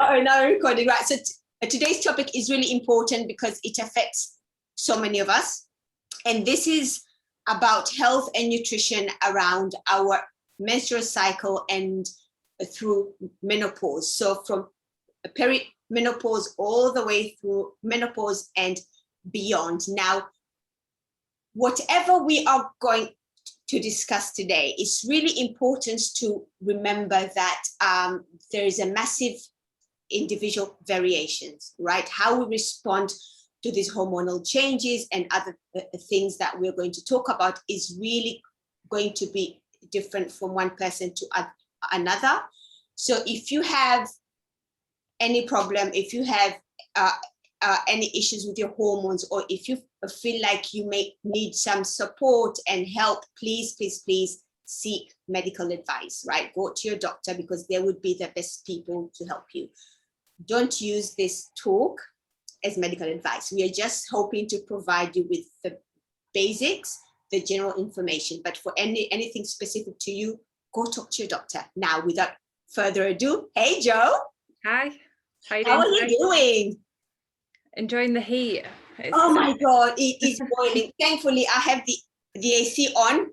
Oh, now we're recording, right? So today's topic is really important because it affects so many of us. And this is about health and nutrition around our menstrual cycle and through menopause. So from perimenopause all the way through menopause and beyond. Now, whatever we are going to discuss today, it's really important to remember that there is a massive individual variations, right? How we respond to these hormonal changes and other things that we're going to talk about is really going to be different from one person to another. So if you have any problem, if you have any issues with your hormones, or if you feel like you may need some support and help, please seek medical advice, right? Go to your doctor because they would be the best people to help you. Don't use this talk as medical advice. We are just hoping to provide you with the basics, the general information, but for anything specific to you, go talk to your doctor. Now, without further ado, hey, Joe. Hi. How are you doing? Enjoying the heat. Oh my God, it is boiling. Thankfully, I have the AC on,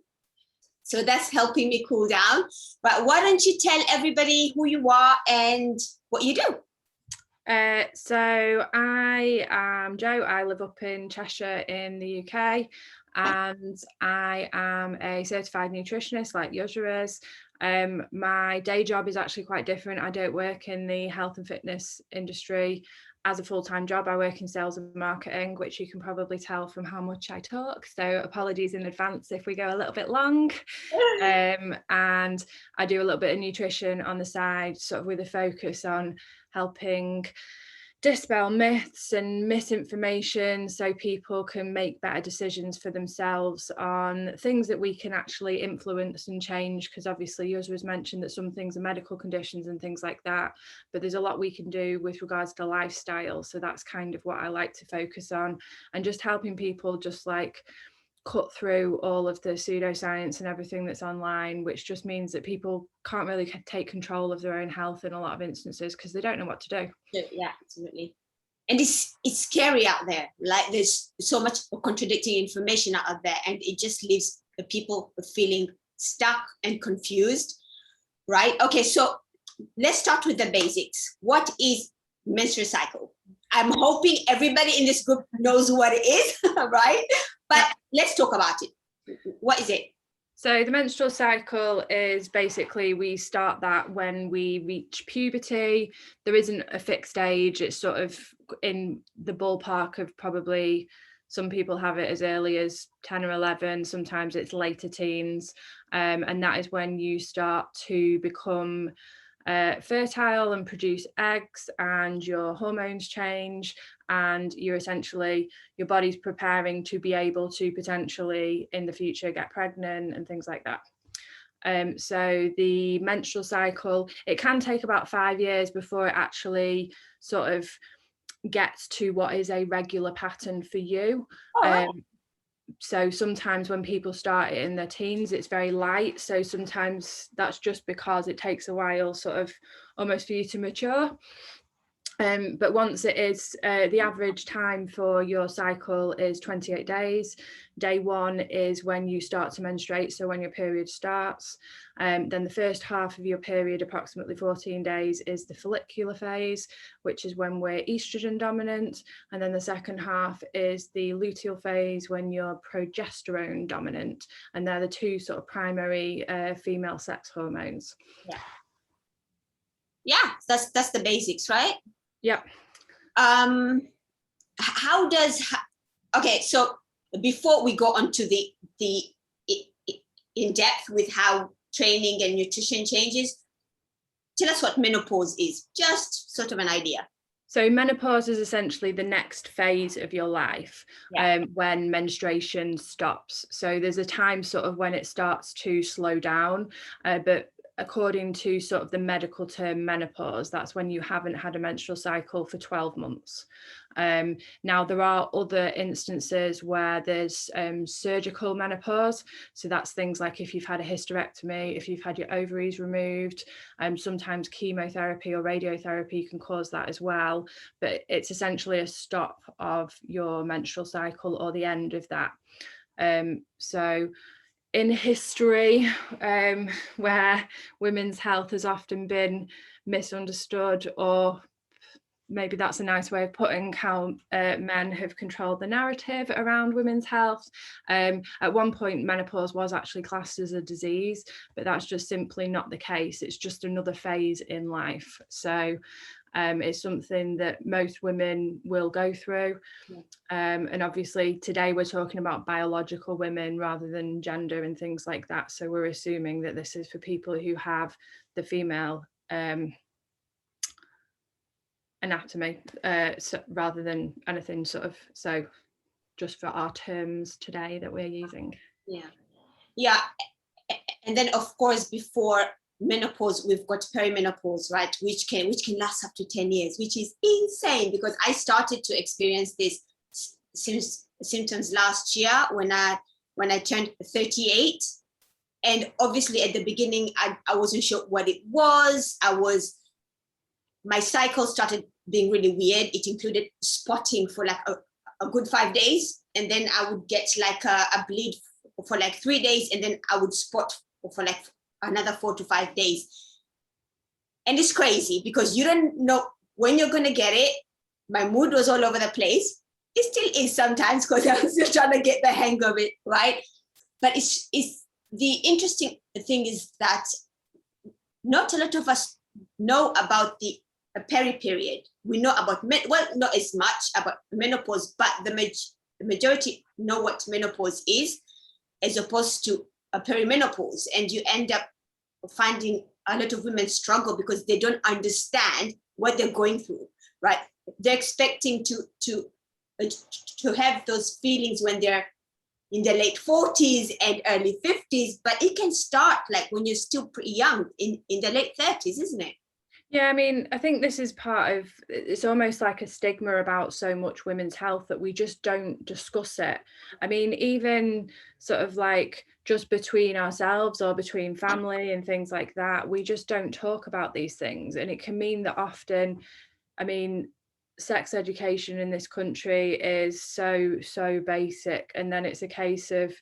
so that's helping me cool down. But why don't you tell everybody who you are and what you do? So I am Joe. I live up in Cheshire in the UK, and I am a certified nutritionist like Yusra is. My day job is actually quite different. I don't work in the health and fitness industry as a full-time job. I work in sales and marketing, which you can probably tell from how much I talk. So apologies in advance if we go a little bit long. And I do a little bit of nutrition on the side, sort of with a focus on helping dispel myths and misinformation so people can make better decisions for themselves on things that we can actually influence and change, because obviously yours was mentioned that some things are medical conditions and things like that, but there's a lot we can do with regards to lifestyle. So that's kind of what I like to focus on, and just helping people just like cut through all of the pseudoscience and everything that's online, which just means that people can't really take control of their own health in a lot of instances because they don't know what to do. Yeah, absolutely. And it's scary out there. Like there's so much contradicting information out there, and it just leaves the people feeling stuck and confused, right? Okay, so let's start with the basics. What is menstrual cycle? I'm hoping everybody in this group knows what it is, right? But let's talk about it. What is it? So the menstrual cycle is basically, we start that when we reach puberty. There isn't a fixed age. It's sort of in the ballpark of probably some people have it as early as 10 or 11. Sometimes it's later teens. And that is when you start to become fertile and produce eggs, and your hormones change, and you're essentially, your body's preparing to be able to potentially in the future get pregnant and things like that. So the menstrual cycle, it can take about 5 years before it actually sort of gets to what is a regular pattern for you. So sometimes when people start it in their teens, it's very light. So sometimes that's just because it takes a while sort of almost for you to mature. But once it is, the average time for your cycle is 28 days. Day one is when you start to menstruate, so when your period starts. Then the first half of your period, approximately 14 days, is the follicular phase, which is when we're estrogen dominant. And then the second half is the luteal phase, when you're progesterone dominant. And they're the two sort of primary female sex hormones. Yeah, that's the basics, right? Yeah. Okay, so before we go on to the in depth with how training and nutrition changes, tell us what menopause is, just sort of an idea. So menopause is essentially the next phase of your life, when menstruation stops. So there's a time sort of when it starts to slow down, but according to sort of the medical term menopause, that's when you haven't had a menstrual cycle for 12 months. Now, there are other instances where there's surgical menopause. So that's things like if you've had a hysterectomy, if you've had your ovaries removed, sometimes chemotherapy or radiotherapy can cause that as well. But it's essentially a stop of your menstrual cycle or the end of that. So in history, where women's health has often been misunderstood, or maybe that's a nice way of putting how men have controlled the narrative around women's health. At one point, menopause was actually classed as a disease, but that's just simply not the case. It's just another phase in life. So it's something that most women will go through. Yeah. And obviously today we're talking about biological women rather than gender and things like that. So we're assuming that this is for people who have the female anatomy so, rather than anything sort of, so just for our terms today that we're using. Yeah. And then of course before menopause we've got perimenopause, right, which can last up to 10 years, which is insane, because I started to experience this symptoms last year when I turned 38. And obviously at the beginning I wasn't sure what it was. My cycle started being really weird. It included spotting for like a good 5 days, and then I would get like a bleed for like 3 days, and then I would spot for like another 4 to 5 days. And it's crazy because you don't know when you're gonna get it. My mood was all over the place. It still is sometimes because I'm still trying to get the hang of it, right? But it's the interesting thing is that not a lot of us know about the peri-period. We know about not as much about menopause, but the majority know what menopause is, as opposed to a perimenopause. And you end up finding a lot of women struggle because they don't understand what they're going through, right? They're expecting to have those feelings when they're in their late 40s and early 50s, but it can start like when you're still pretty young in the late 30s, isn't it? Yeah, I mean, I think this is part of, it's almost like a stigma about so much women's health that we just don't discuss it. I mean, even sort of like just between ourselves or between family and things like that, we just don't talk about these things. And it can mean that often, I mean, sex education in this country is so basic, and then it's a case of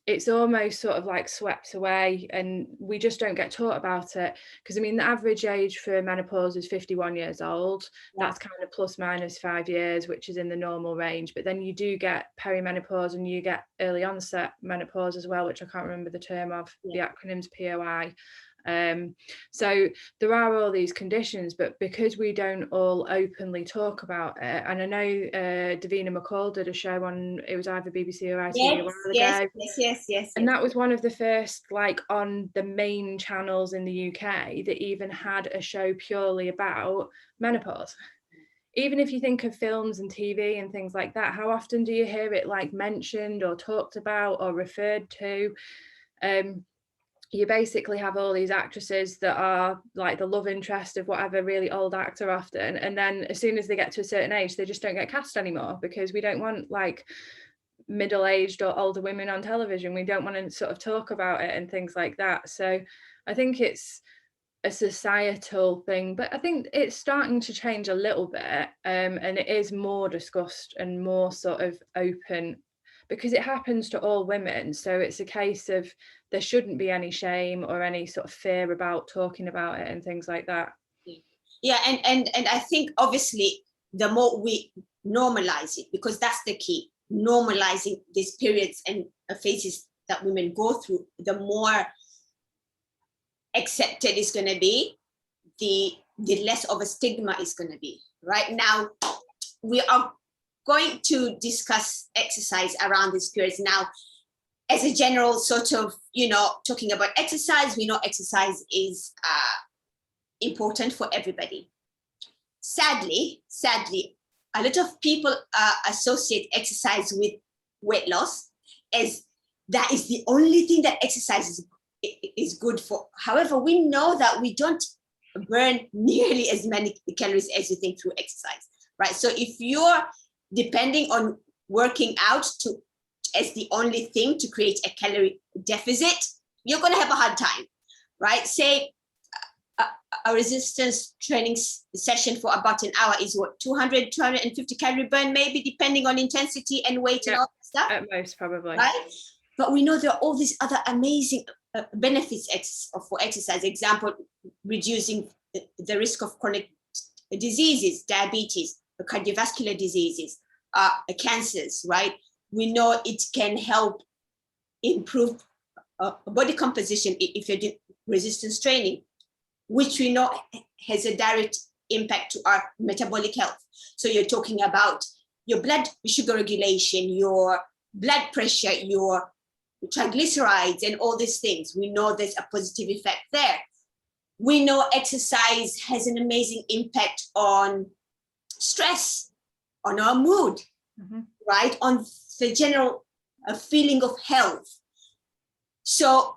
it's almost sort of like swept away and we just don't get taught about it. Because I mean, the average age for menopause is 51 years old. Yeah. That's kind of plus minus 5 years, which is in the normal range. But then you do get perimenopause and you get early onset menopause as well, which I can't remember the term of. Yeah. The acronym's POI. So there are all these conditions, but because we don't all openly talk about it, and I know Davina McCall did a show on, it was either BBC or ITV a while ago. Yes. And that was one of the first, like, on the main channels in the UK that even had a show purely about menopause. Even if you think of films and TV and things like that, how often do you hear it like mentioned or talked about or referred to? You basically have all these actresses that are like the love interest of whatever really old actor often, and then as soon as they get to a certain age they just don't get cast anymore because we don't want like middle-aged or older women on television. We don't want to sort of talk about it and things like that. So I think it's a societal thing, but I think it's starting to change a little bit, and it is more discussed and more sort of open because it happens to all women. So it's a case of there shouldn't be any shame or any sort of fear about talking about it and things like that. Yeah, and I think obviously the more we normalize it, because that's the key, normalizing these periods and phases that women go through, the more accepted it's going to be, the less of a stigma is going to be. Right now, we are going to discuss exercise around these periods. Now, as a general sort of, talking about exercise, we know exercise is important for everybody. Sadly, a lot of people associate exercise with weight loss, as that is the only thing that exercise is good for. However, we know that we don't burn nearly as many calories as you think through exercise, right? So if you're depending on working out as the only thing to create a calorie deficit, you're going to have a hard time, right? Say a resistance training session for about an hour is what, 200, 250 calorie burn, maybe, depending on intensity and weight and all that stuff. At most, probably. Right? But we know there are all these other amazing benefits for exercise. Example, reducing the risk of chronic diseases, diabetes, cardiovascular diseases, cancers, right? We know it can help improve body composition if you're doing resistance training, which we know has a direct impact to our metabolic health. So you're talking about your blood sugar regulation, your blood pressure, your triglycerides, and all these things. We know there's a positive effect there. We know exercise has an amazing impact on stress, on our mood, right? On the general feeling of health. So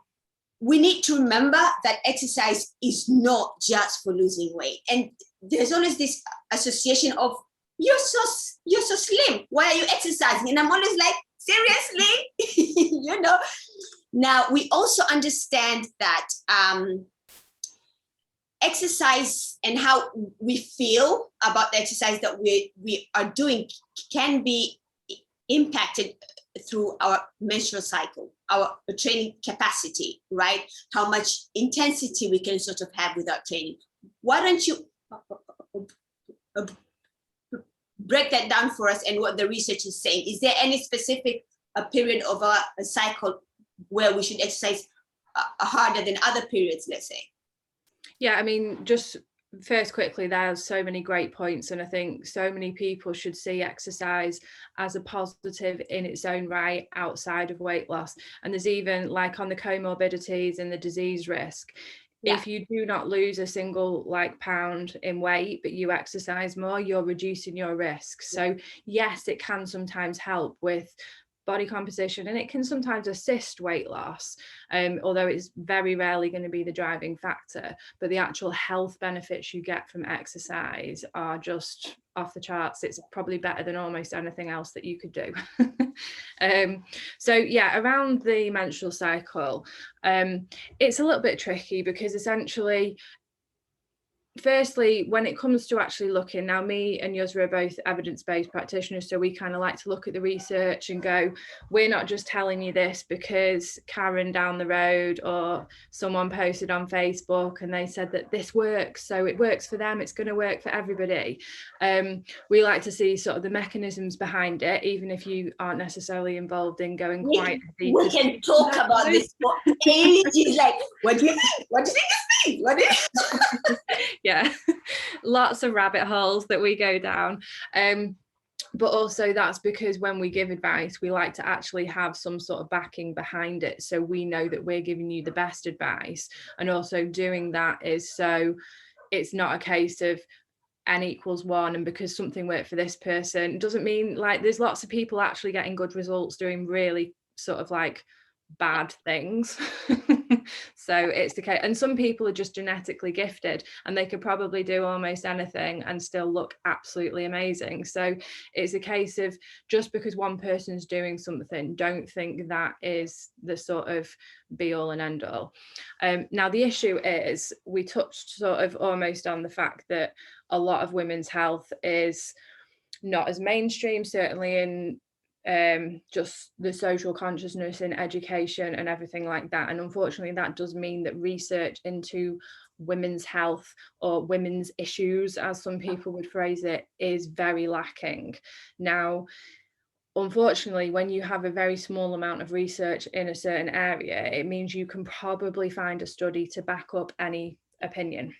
we need to remember that exercise is not just for losing weight. And there's always this association of, you're so slim, why are you exercising? And I'm always like, seriously? Now we also understand that exercise and how we feel about the exercise that we are doing can be impacted through our menstrual cycle, our training capacity, right? How much intensity we can sort of have without training. Why don't you break that down for us and what the research is saying? Is there any specific period of a cycle where we should exercise harder than other periods, let's say? Yeah, I mean, just first quickly, there's so many great points, and I think so many people should see exercise as a positive in its own right outside of weight loss. And there's even, like, on the comorbidities and the disease risk, if you do not lose a single pound in weight but you exercise more, you're reducing your risk. So yes, it can sometimes help with body composition, and it can sometimes assist weight loss, although it's very rarely going to be the driving factor. But the actual health benefits you get from exercise are just off the charts. It's probably better than almost anything else that you could do. So yeah, around the menstrual cycle, it's a little bit tricky because essentially, firstly, when it comes to actually looking, now me and Yusra are both evidence-based practitioners, so we kind of like to look at the research and go, we're not just telling you this because Karen down the road or someone posted on Facebook and they said that this works, so it works for them, it's going to work for everybody. We like to see sort of the mechanisms behind it, even if you aren't necessarily involved in going quite deep. We can talk about this for ages. Like, what do you think? What do you think this means? What do you Yeah, lots of rabbit holes that we go down. But also that's because when we give advice, we like to actually have some sort of backing behind it, so we know that we're giving you the best advice. And also doing that is so it's not a case of N=1, and because something worked for this person doesn't mean, like, there's lots of people actually getting good results doing really sort of like bad things. So it's the case, and some people are just genetically gifted and they could probably do almost anything and still look absolutely amazing. So it's a case of, just because one person's doing something, don't think that is the sort of be all and end all. Now the issue is, we touched sort of almost on the fact that a lot of women's health is not as mainstream, certainly in just the social consciousness in education and everything like that. And unfortunately, that does mean that research into women's health, or women's issues, as some people would phrase it, is very lacking. Now, unfortunately, when you have a very small amount of research in a certain area, it means you can probably find a study to back up any opinion.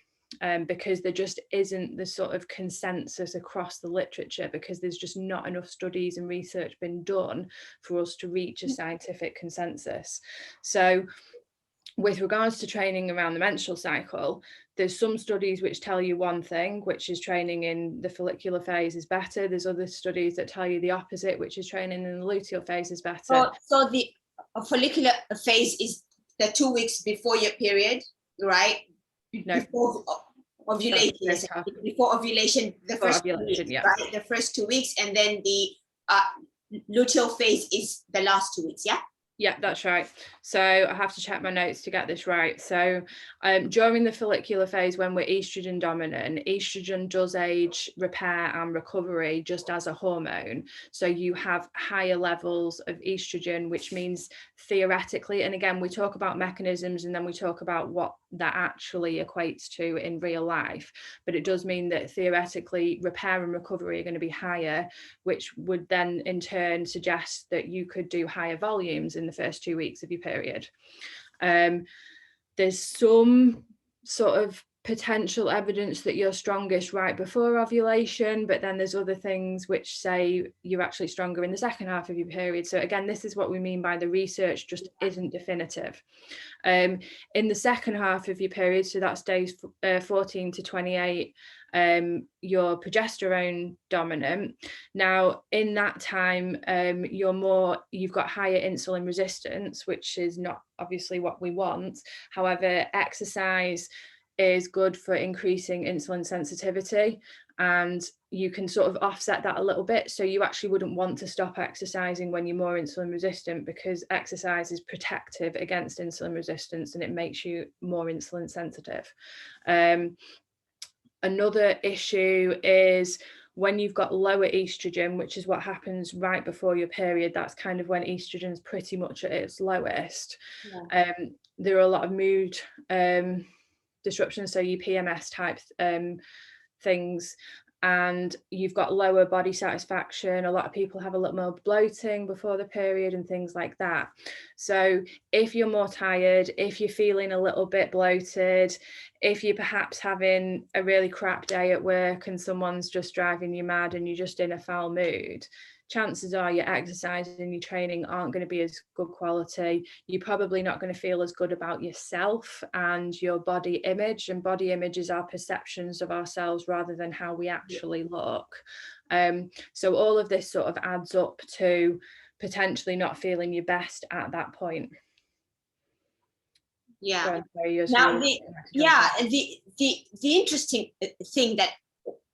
Because there just isn't the sort of consensus across the literature, because there's just not enough studies and research been done for us to reach a scientific consensus. So with regards to training around the menstrual cycle, there's some studies which tell you one thing, which is training in the follicular phase is better. There's other studies that tell you the opposite, which is training in the luteal phase is better. So the follicular phase is the 2 weeks before your period, right? No. Before ovulation, before ovulation, the first 2 weeks, yeah. right? The first 2 weeks, and then the luteal phase is the last 2 weeks, yeah? Yeah, that's right. So I have to check my notes to get this right. So during the follicular phase, when we're estrogen dominant, estrogen does aid repair and recovery just as a hormone. So you have higher levels of estrogen, which means theoretically, and again, we talk about mechanisms and then we talk about what that actually equates to in real life. But it does mean that theoretically repair and recovery are going to be higher, which would then in turn suggest that you could do higher volumes in the first 2 weeks of your period. There's some sort of potential evidence that you're strongest right before ovulation, but then there's other things which say you're actually stronger in the second half of your period. So again, this is what we mean by the research just isn't definitive. In the second half of your period, so that's days 14 to 28, you're progesterone dominant. Now in that time, you've got higher insulin resistance, which is not obviously what we want. However, exercise is good for increasing insulin sensitivity, and you can sort of offset that a little bit. So you actually wouldn't want to stop exercising when you're more insulin resistant, because exercise is protective against insulin resistance and it makes you more insulin sensitive. Another issue is when you've got lower estrogen, which is what happens right before your period. That's kind of when estrogen's pretty much at its lowest. Yeah. There are a lot of mood disruptions, so your PMS type things, and you've got lower body satisfaction. A lot of people have a lot more bloating before the period and things like that. So if you're more tired, if you're feeling a little bit bloated, if you're perhaps having a really crap day at work and someone's just driving you mad and you're just in a foul mood, chances are your exercise and your training aren't going to be as good quality. You're probably not going to feel as good about yourself and your body image. And body image is our perceptions of ourselves rather than how we actually look. So all of this sort of adds up to potentially not feeling your best at that point. Yeah. Now, the interesting thing that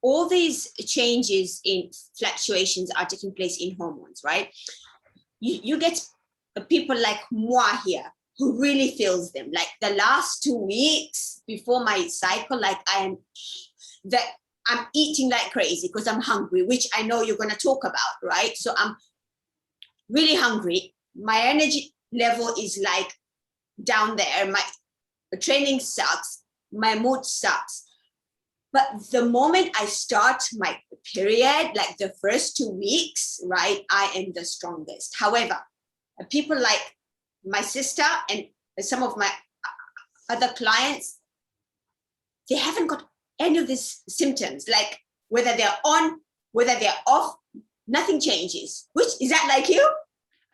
all these changes in fluctuations are taking place in hormones, right? You get people like moi here who really feels them. Like the last 2 weeks before my cycle, like I'm eating like crazy because I'm hungry, which I know you're going to talk about, right? So I'm really hungry. My energy level is like down there. My training sucks. My mood sucks. But the moment I start my period, like the first 2 weeks, right, I am the strongest. However, people like my sister and some of my other clients, they haven't got any of these symptoms, like whether they're on, whether they're off, nothing changes. Which is that like you?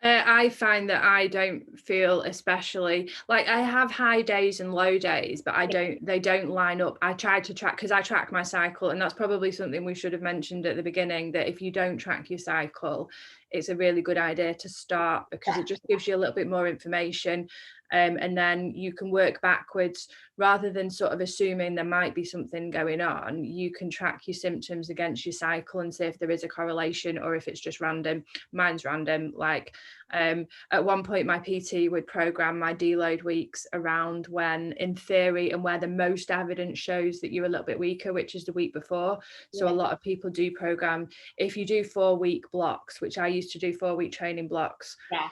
I find that I don't feel especially, like I have high days and low days, but they don't line up. I try to track, because I track my cycle, and that's probably something we should have mentioned at the beginning, that if you don't track your cycle, it's a really good idea to start, because it just gives you a little bit more information. And then you can work backwards rather than sort of assuming there might be something going on. You can track your symptoms against your cycle and see if there is a correlation or if it's just random. Mine's random. Like at one point, my PT would program my deload weeks around when, in theory, and where the most evidence shows that you're a little bit weaker, which is the week before. So a lot of people do program, if you do 4-week blocks, which I used to do 4-week training blocks. Yeah.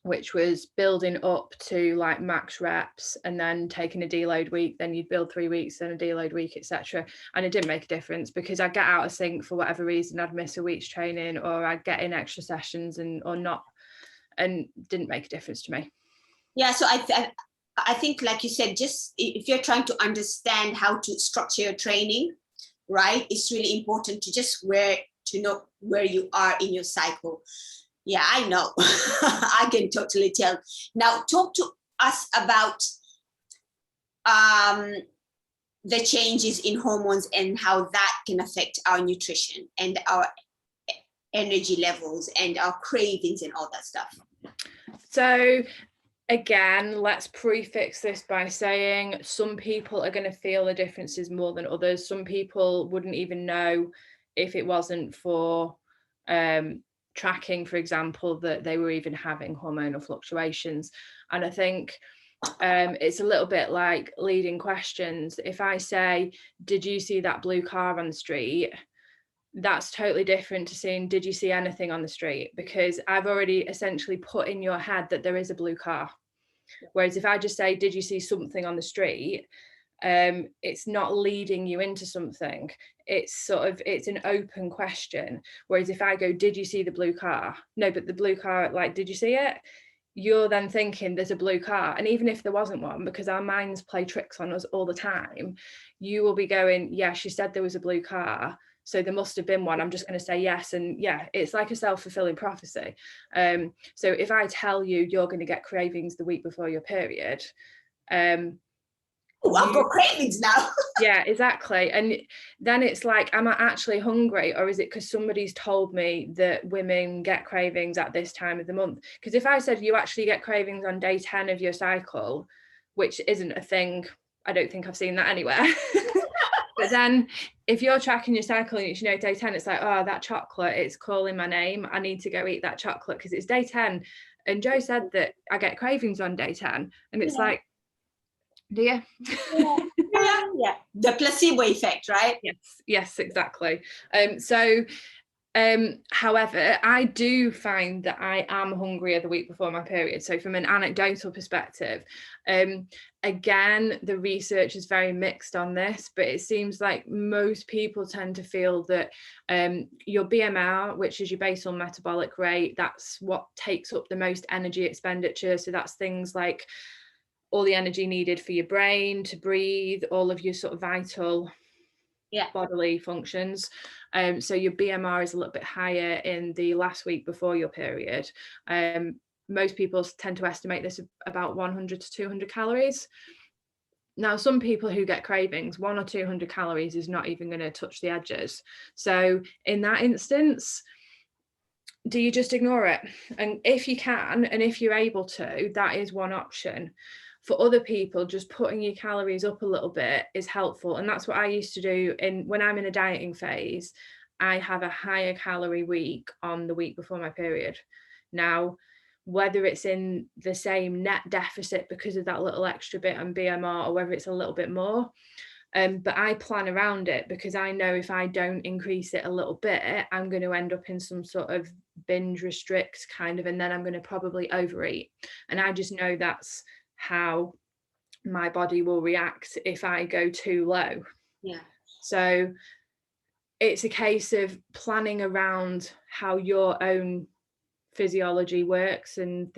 Which was building up to like max reps and then taking a deload week, then you'd build 3 weeks, then a deload week, etc. And it didn't make a difference, because I'd get out of sync for whatever reason. I'd miss a week's training, or I'd get in extra sessions or not, and didn't make a difference to me. Yeah, so I think, like you said, just if you're trying to understand how to structure your training, right, it's really important to just know where you are in your cycle. Yeah, I know. I can totally tell. Now, talk to us about the changes in hormones and how that can affect our nutrition and our energy levels and our cravings and all that stuff. So Again, let's prefix this by saying some people are going to feel the differences more than others. Some people wouldn't even know if it wasn't for tracking, for example, that they were even having hormonal fluctuations. And I think it's a little bit like leading questions. If I say, did you see that blue car on the street? That's totally different to saying, did you see anything on the street? Because I've already essentially put in your head that there is a blue car. Whereas if I just say, did you see something on the street? It's not leading you into something. It's an open question. Whereas if I go, did you see the blue car? No, but the blue car, like, did you see it? You're then thinking there's a blue car. And even if there wasn't one, because our minds play tricks on us all the time, you will be going, yeah, she said there was a blue car, so there must have been one. I'm just going to say yes. And yeah, it's like a self-fulfilling prophecy. So if I tell you you're going to get cravings the week before your period, I've got cravings now. Yeah, exactly. And then it's like, am I actually hungry, or is it because somebody's told me that women get cravings at this time of the month? Because if I said you actually get cravings on day 10 of your cycle, which isn't a thing, I don't think I've seen that anywhere. But then if you're tracking your cycle and it's, you know, day 10, it's like, oh, that chocolate, it's calling my name. I need to go eat that chocolate because it's day 10. And Joe said that I get cravings on day 10. And it's like, do you? Yeah. The placebo effect, right? Yes, exactly. However, I do find that I am hungrier the week before my period. So from an anecdotal perspective, again, the research is very mixed on this, but it seems like most people tend to feel that your BMR, which is your basal metabolic rate, that's what takes up the most energy expenditure. So that's things like all the energy needed for your brain to breathe, all of your sort of vital bodily functions. So your BMR is a little bit higher in the last week before your period. Most people tend to estimate this about 100 to 200 calories. Now, some people who get cravings, 100 or 200 calories is not even going to touch the edges. So in that instance, do you just ignore it? And if you can, and if you're able to, that is one option. For other people, just putting your calories up a little bit is helpful. And that's what I used to do when I'm in a dieting phase. I have a higher calorie week on the week before my period. Now, whether it's in the same net deficit because of that little extra bit on BMR, or whether it's a little bit more, but I plan around it, because I know if I don't increase it a little bit, I'm going to end up in some sort of binge restrict kind of, and then I'm going to probably overeat. And I just know that's how my body will react if I go too low. Yeah. So it's a case of planning around how your own physiology works and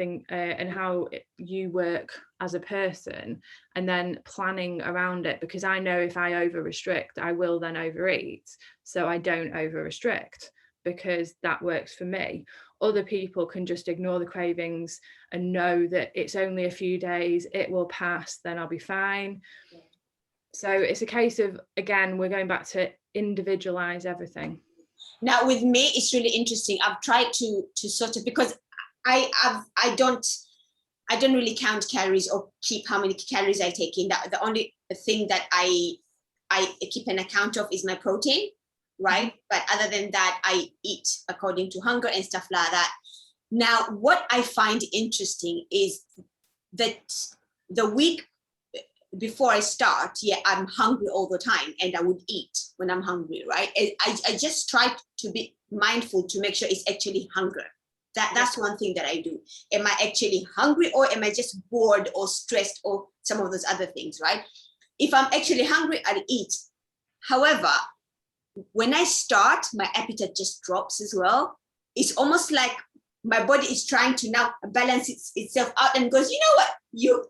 how you work as a person, and then planning around it, because I know if I over restrict, I will then overeat. So I don't over restrict because that works for me. Other people can just ignore the cravings and know that it's only a few days, it will pass, then I'll be fine. So it's a case of, again, we're going back to individualize everything. Now with me, it's really interesting. I've tried to sort of, because I don't really count calories or keep how many calories I take in. That the only thing that I keep an account of is my protein, right? But other than that, I eat according to hunger and stuff like that. Now, what I find interesting is that the week before I start, I'm hungry all the time, and I would eat when I'm hungry, right? I just try to be mindful to make sure it's actually hunger. That's one thing that I do. Am I actually hungry, or am I just bored or stressed or some of those other things, right? If I'm actually hungry, I'll eat. However, when I start, my appetite just drops as well. It's almost like my body is trying to now balance itself out and goes, you know what,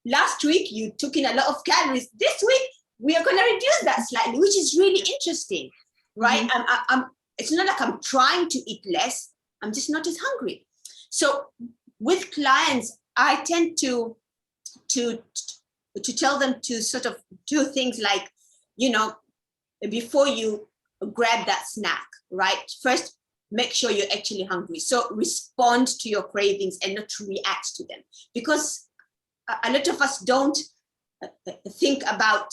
last week you took in a lot of calories. This week we are going to reduce that slightly, which is really interesting, right? Mm-hmm. It's not like I'm trying to eat less. I'm just not as hungry. So with clients, I tend to tell them to sort of do things like, before you grab that snack, right? First, make sure you're actually hungry. So respond to your cravings and not react to them. Because a lot of us don't think about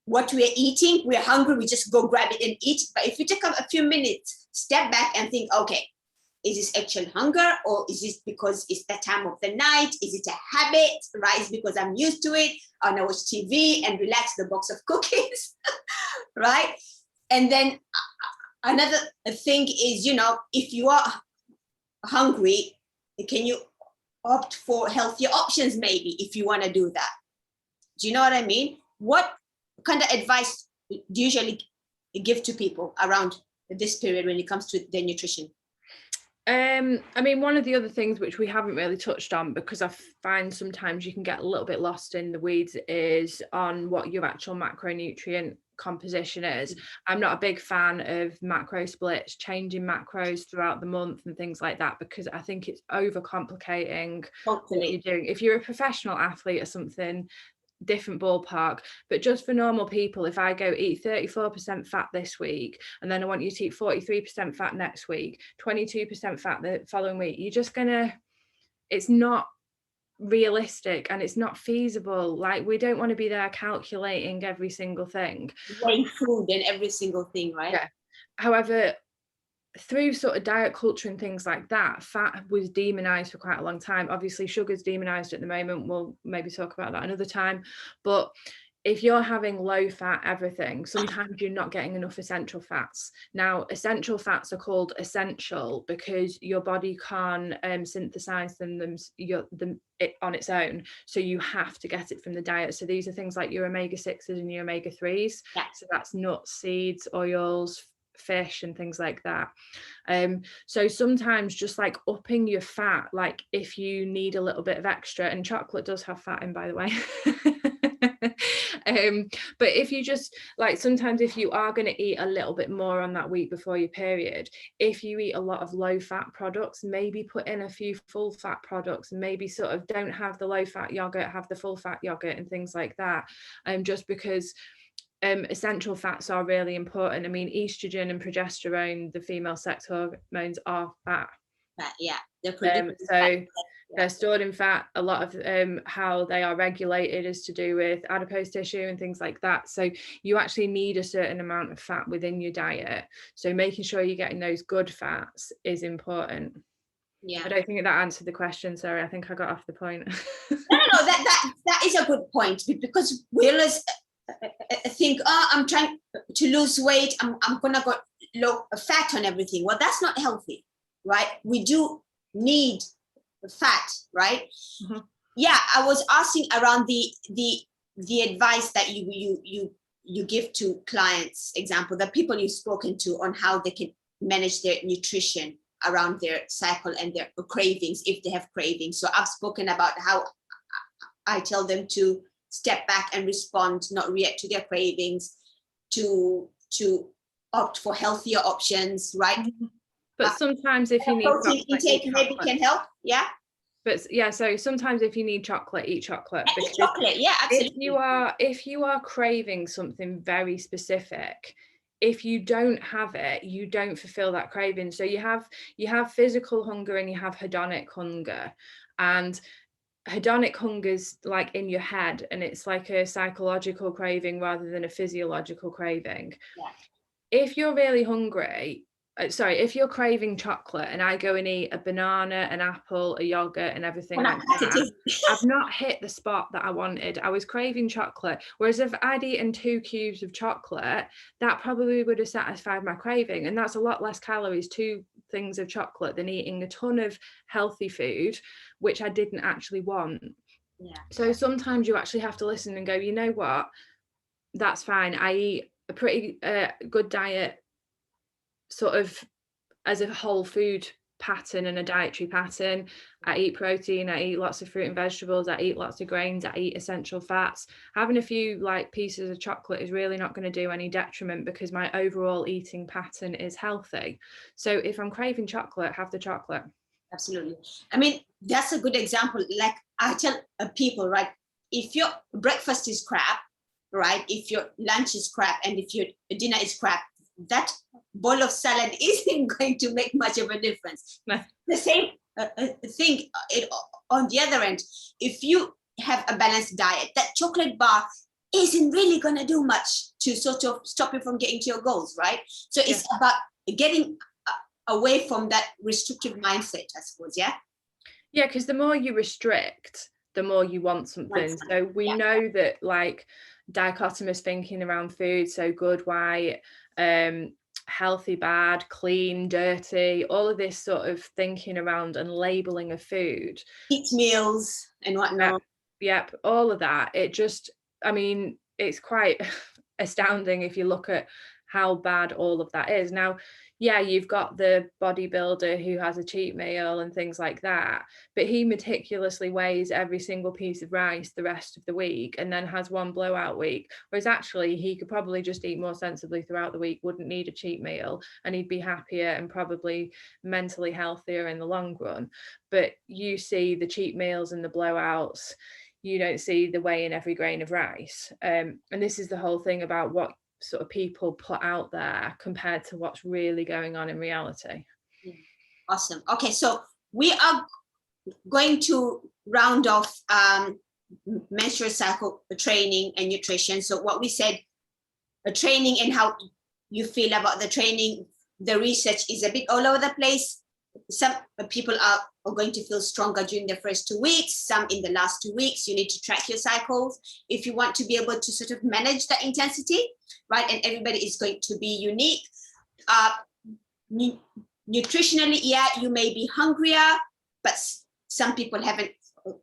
what we're eating. We're hungry, we just go grab it and eat. But if you take a few minutes, step back and think, okay, is this actual hunger, or is this because it's the time of the night? Is it a habit, right? It's because I'm used to it. I watch TV and relax the box of cookies, right? And then another thing is, if you are hungry, can you opt for healthier options maybe if you want to do that? Do you know what I mean? What kind of advice do you usually give to people around this period when it comes to their nutrition? I mean, one of the other things which we haven't really touched on, because I find sometimes you can get a little bit lost in the weeds, is on what your actual macronutrient composition is. I'm not a big fan of macro splits, changing macros throughout the month and things like that, because I think it's overcomplicating what you're doing. If you're a professional athlete or something, different ballpark, but just for normal people, if I go eat 34% fat this week and then I want you to eat 43% fat next week, 22% fat the following week, you're just it's not realistic and it's not feasible. Like, we don't want to be there calculating every single thing, weighing food and every single thing, right? Yeah. However, through sort of diet culture and things like that, fat was demonized for quite a long time. Obviously, sugar's demonized at the moment. We'll maybe talk about that another time. But if you're having low fat everything, sometimes you're not getting enough essential fats. Now, essential fats are called essential because your body can't synthesize them on its own. So you have to get it from the diet. So these are things like your omega-6s and your omega-3s. Yeah. So that's nuts, seeds, oils, fish and things like that. So sometimes just like upping your fat, like if you need a little bit of extra, and chocolate does have fat in, by the way. But if you just like, sometimes if you are going to eat a little bit more on that week before your period, if you eat a lot of low fat products, maybe put in a few full fat products, and maybe sort of don't have the low fat yogurt, have the full fat yogurt and things like that. Just because essential fats are really important. I mean, estrogen and progesterone, the female sex hormones, are fat. Yeah, they're they're stored in fat. A lot of how they are regulated is to do with adipose tissue and things like that. So you actually need a certain amount of fat within your diet. So making sure you're getting those good fats is important. Yeah, I don't think that answered the question. Sorry, I think I got off the point. No, that is a good point, because we always think, I'm trying to lose weight, I'm gonna go low fat on everything. Well, that's not healthy, right? We do need fat, right? Mm-hmm. Yeah, I was asking around the advice that you give to clients, example, the people you've spoken to, on how they can manage their nutrition around their cycle and their cravings, if they have cravings. So I've spoken about how I tell them to step back and respond, not react to their cravings, to opt for healthier options, right? But sometimes if you need protein intake, maybe can help. Yeah. But yeah, so sometimes if you need chocolate, eat chocolate. Eat chocolate, yeah, absolutely. If you are craving something very specific, if you don't have it, you don't fulfill that craving. So you have physical hunger and you have hedonic hunger, and hedonic hunger is like in your head, and it's like a psychological craving rather than a physiological craving. Yeah. If you're really hungry, if you're craving chocolate and I go and eat a banana, an apple, a yogurt and everything like that, I've not hit the spot that I wanted. I was craving chocolate. Whereas if I'd eaten 2 cubes of chocolate, that probably would have satisfied my craving. And that's a lot less calories, 2 things of chocolate, than eating a ton of healthy food, which I didn't actually want. Yeah. So sometimes you actually have to listen and go, you know what, that's fine. I eat a pretty good diet, sort of as a whole food pattern and a dietary pattern. I eat protein, I eat lots of fruit and vegetables, I eat lots of grains, I eat essential fats. Having a few like pieces of chocolate is really not going to do any detriment, because my overall eating pattern is healthy. So if I'm craving chocolate, have the chocolate. Absolutely. I mean, that's a good example. Like I tell people, right, if your breakfast is crap, right, if your lunch is crap, and if your dinner is crap, that bowl of salad isn't going to make much of a difference. No. The same think it on the other end, if you have a balanced diet, that chocolate bar isn't really going to do much to sort of stop you from getting to your goals, right? So it's about getting away from that restrictive mindset, I suppose. Yeah, because the more you restrict, the more you want something. So we know that, like, dichotomous thinking around food, so good, white, healthy, bad, clean, dirty, all of this sort of thinking around and labeling of food, eat meals and whatnot. Yep, all of that. It just, I mean, it's quite astounding if you look at how bad all of that is. Now, yeah, you've got the bodybuilder who has a cheat meal and things like that, but he meticulously weighs every single piece of rice the rest of the week and then has one blowout week. Whereas actually he could probably just eat more sensibly throughout the week, wouldn't need a cheat meal, and he'd be happier and probably mentally healthier in the long run. But you see the cheat meals and the blowouts, you don't see the weigh in every grain of rice. And this is the whole thing about what sort of people put out there compared to what's really going on in reality. Awesome. Okay, so we are going to round off menstrual cycle training and nutrition. So what we said, training and how you feel about the training, the research is a bit all over the place. Some people are going to feel stronger during the first 2 weeks, some in the last 2 weeks. You need to track your cycles if you want to be able to sort of manage that intensity, right? And everybody is going to be unique. Nutritionally, yeah, you may be hungrier, but some people haven't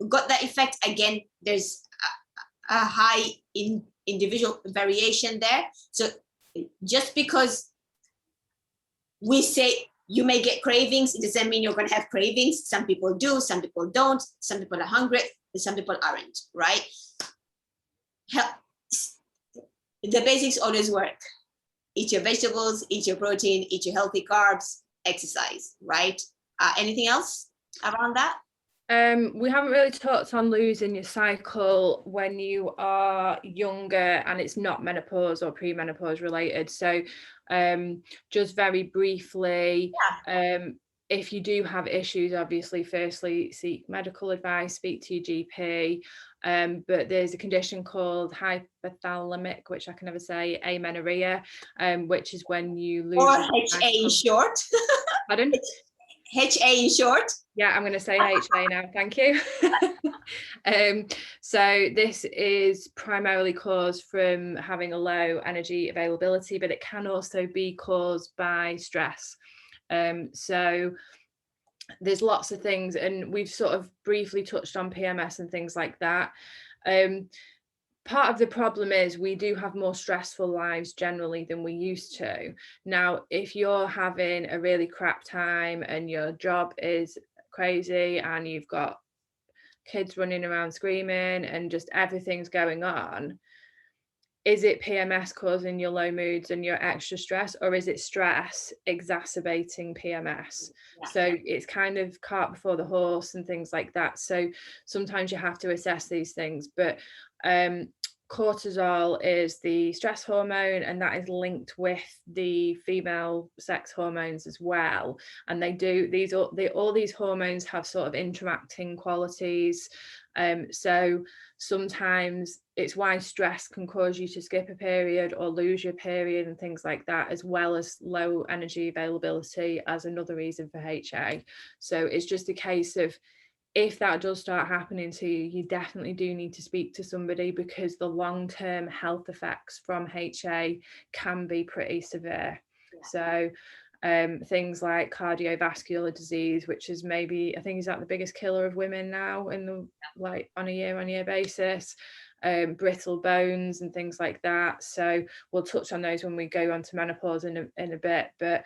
got that effect. Again, there's a high individual variation there. So just because we say you may get cravings, it doesn't mean you're going to have cravings. Some people do, some people don't. Some people are hungry, and some people aren't, right? The basics always work. Eat your vegetables, eat your protein, eat your healthy carbs, exercise, right? Anything else around that? We haven't really talked on losing your cycle when you are younger and it's not menopause or premenopause related. So just very briefly, if you do have issues, obviously, firstly, seek medical advice, speak to your GP. But there's a condition called hypothalamic, which I can never say, amenorrhea, which is when you lose. Or HA in short. Pardon? HA in short. Yeah, I'm going to say HA now. Thank you. So this is primarily caused from having a low energy availability, but it can also be caused by stress. So there's lots of things, and we've sort of briefly touched on PMS and things like that. Part of the problem is we do have more stressful lives generally than we used to. Now, if you're having a really crap time and your job is crazy and you've got kids running around screaming and just everything's going on, is it PMS causing your low moods and your extra stress, or is it stress exacerbating PMS? Yeah. So it's kind of cart before the horse and things like that. So sometimes you have to assess these things, but cortisol is the stress hormone, and that is linked with the female sex hormones as well. And all these hormones have sort of interacting qualities. So sometimes it's why stress can cause you to skip a period or lose your period and things like that, as well as low energy availability as another reason for HA. So it's just a case of, if that does start happening to you, you definitely do need to speak to somebody, because the long-term health effects from HA can be pretty severe. So things like cardiovascular disease, which is maybe, I think, is that the biggest killer of women now in the, like, on a year basis, brittle bones and things like that. So we'll touch on those when we go on to menopause in a bit. But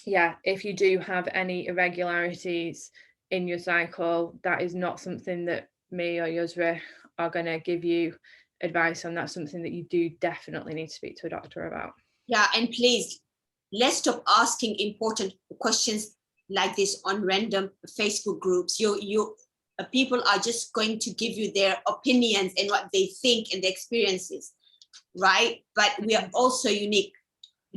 yeah, if you do have any irregularities in your cycle, that is not something that me or Yusra are going to give you advice on. That's something that you do definitely need to speak to a doctor about. Yeah, and please, let's stop asking important questions like this on random Facebook groups. People are just going to give you their opinions and what they think and their experiences, right? But we are also unique.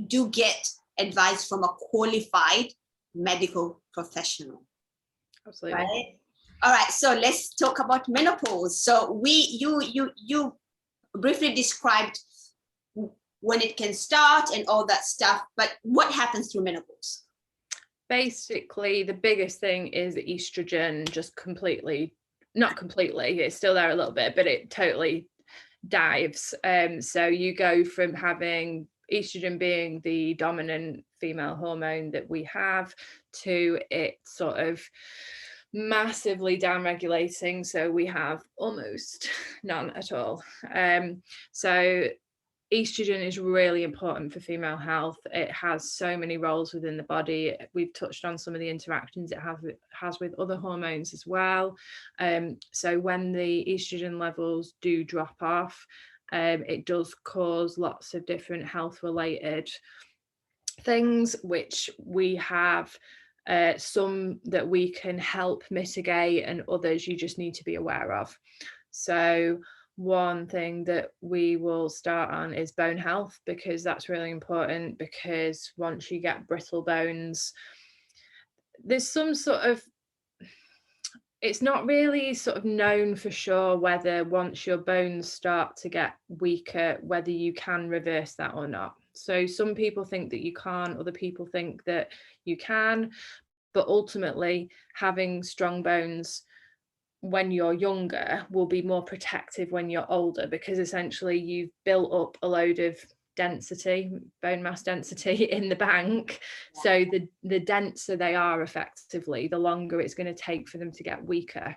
Do get advice from a qualified medical professional. Absolutely. Right. All right. So let's talk about menopause. So you briefly described when it can start and all that stuff, but what happens through menopause? Basically, the biggest thing is estrogen just completely, not completely, it's still there a little bit, but it totally dives. So you go from having estrogen being the dominant female hormone that we have to it sort of massively down regulating, so we have almost none at all. So estrogen is really important for female health. It has so many roles within the body. We've touched on some of the interactions it has with other hormones as well. So when the estrogen levels do drop off, it does cause lots of different health related things, which we have some that we can help mitigate, and others you just need to be aware of. So one thing that we will start on is bone health, because that's really important, because once you get brittle bones, there's some sort of, it's not really sort of known for sure whether once your bones start to get weaker, whether you can reverse that or not. So some people think that you can't, other people think that you can, but ultimately having strong bones when you're younger will be more protective when you're older, because essentially you've built up a load of density, bone mass density in the bank. So the denser they are, effectively, the longer it's going to take for them to get weaker.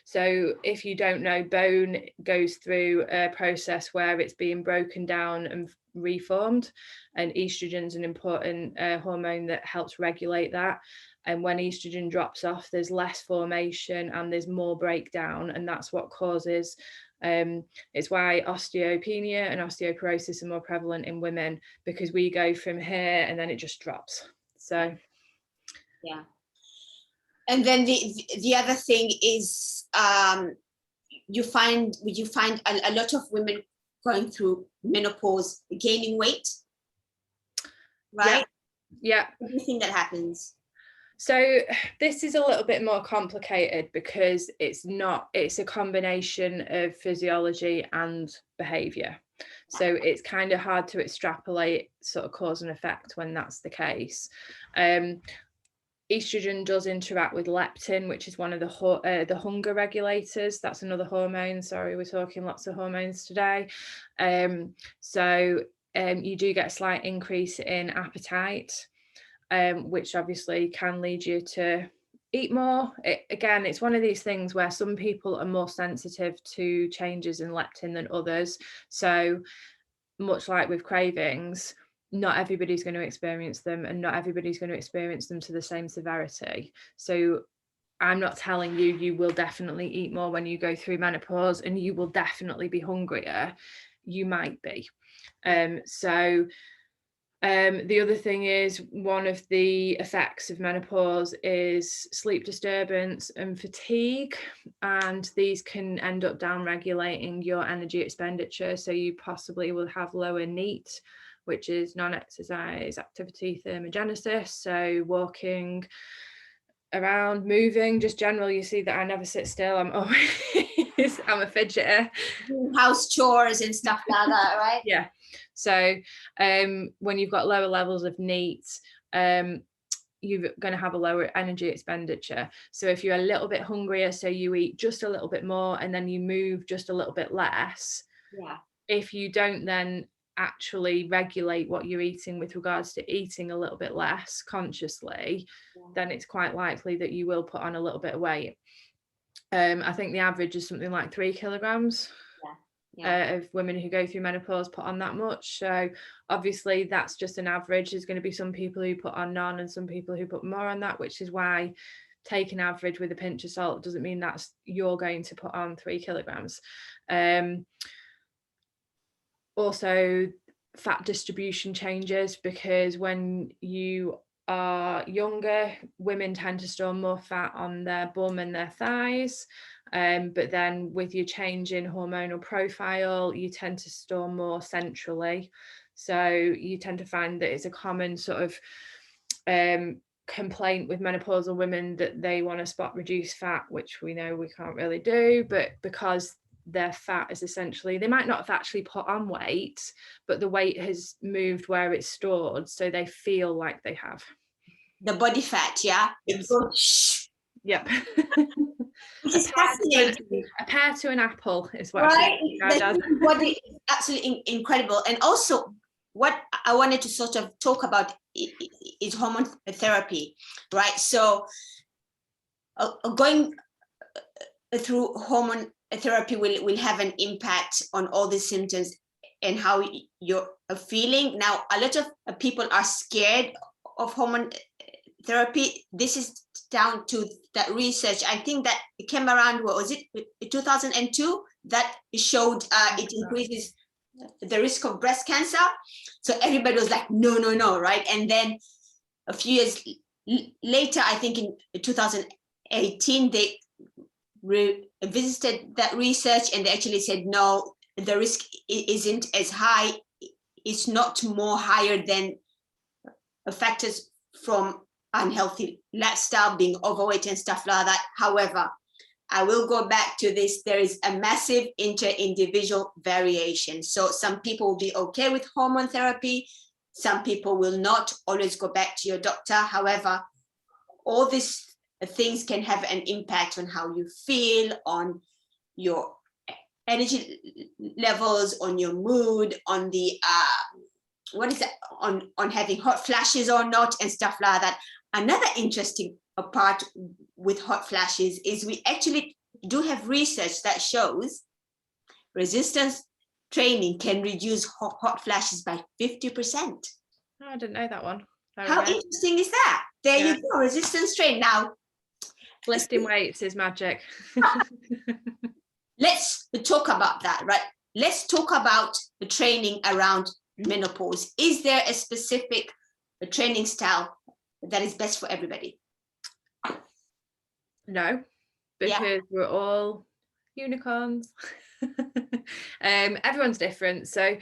So if you don't know, bone goes through a process where it's being broken down and reformed, and estrogen is an important hormone that helps regulate that. And when estrogen drops off, there's less formation and there's more breakdown, and that's what causes it's why osteopenia and osteoporosis are more prevalent in women, because we go from here and then it just drops. So yeah. And then the other thing is you find a lot of women going through menopause gaining weight, right? Yeah. Everything that happens. So this is a little bit more complicated, because it's a combination of physiology and behavior. So it's kind of hard to extrapolate sort of cause and effect when that's the case. Estrogen does interact with leptin, which is one of the hunger regulators. That's another hormone. Sorry, we're talking lots of hormones today. So you do get a slight increase in appetite, which obviously can lead you to eat more. Again, it's one of these things where some people are more sensitive to changes in leptin than others. So much like with cravings, not everybody's going to experience them, and not everybody's going to experience them to the same severity. So I'm not telling you you will definitely eat more when you go through menopause, and you will definitely be hungrier. You might be. The other thing is, one of the effects of menopause is sleep disturbance and fatigue, and these can end up down regulating your energy expenditure. So you possibly will have lower NEAT, which is non-exercise activity thermogenesis. So walking around, moving, just general. You see that I never sit still. I'm always I'm a fidgeter. House chores and stuff like that, right? Yeah. So when you've got lower levels of NEAT, you're going to have a lower energy expenditure. So if you're a little bit hungrier, so you eat just a little bit more and then you move just a little bit less. Yeah. If you don't then actually regulate what you're eating with regards to eating a little bit less consciously, then it's quite likely that you will put on a little bit of weight. I think the average is something like 3 kilograms. Of women who go through menopause put on that much. So obviously that's just an average. There's going to be some people who put on none and some people who put more on that, which is why take an average with a pinch of salt doesn't mean that's you're going to put on 3 kilograms. Also, fat distribution changes, because when you are younger, women tend to store more fat on their bum and their thighs. But then with your change in hormonal profile, you tend to store more centrally. So you tend to find that it's a common sort of complaint with menopausal women that they want to spot reduce fat, which we know we can't really do, but because their fat is essentially, they might not have actually put on weight, but the weight has moved where it's stored, so they feel like they have the body fat. Yeah, it goes. Yep. Which is fascinating. A pear to an apple is what right? does. The body is absolutely incredible. And also, what I wanted to sort of talk about is hormone therapy, right? So, going through hormone therapy will have an impact on all the symptoms and how you're feeling. Now, a lot of people are scared of hormone therapy. This is down to that research. I think that it came around, what was it, 2002, that showed it increases the risk of breast cancer. So everybody was like, no, right? And then a few years later, I think in 2018, they revisited that research and they actually said, no, the risk isn't as high. It's not more higher than factors from unhealthy lifestyle, being overweight and stuff like that. However, I will go back to this. There is a massive inter-individual variation. So some people will be okay with hormone therapy. Some people will not. Always go back to your doctor. However, all these things can have an impact on how you feel, on your energy levels, on your mood, on the on having hot flashes or not, and stuff like that. Another interesting part with hot flashes is we actually do have research that shows resistance training can reduce hot flashes by 50%. Oh, I didn't know that one. How interesting is that? There you go, resistance training. Now, lifting weights is magic. Let's talk about that, right? Let's talk about the training around menopause. Is there a specific training style that is best for everybody? No, because we're all unicorns. Everyone's different. So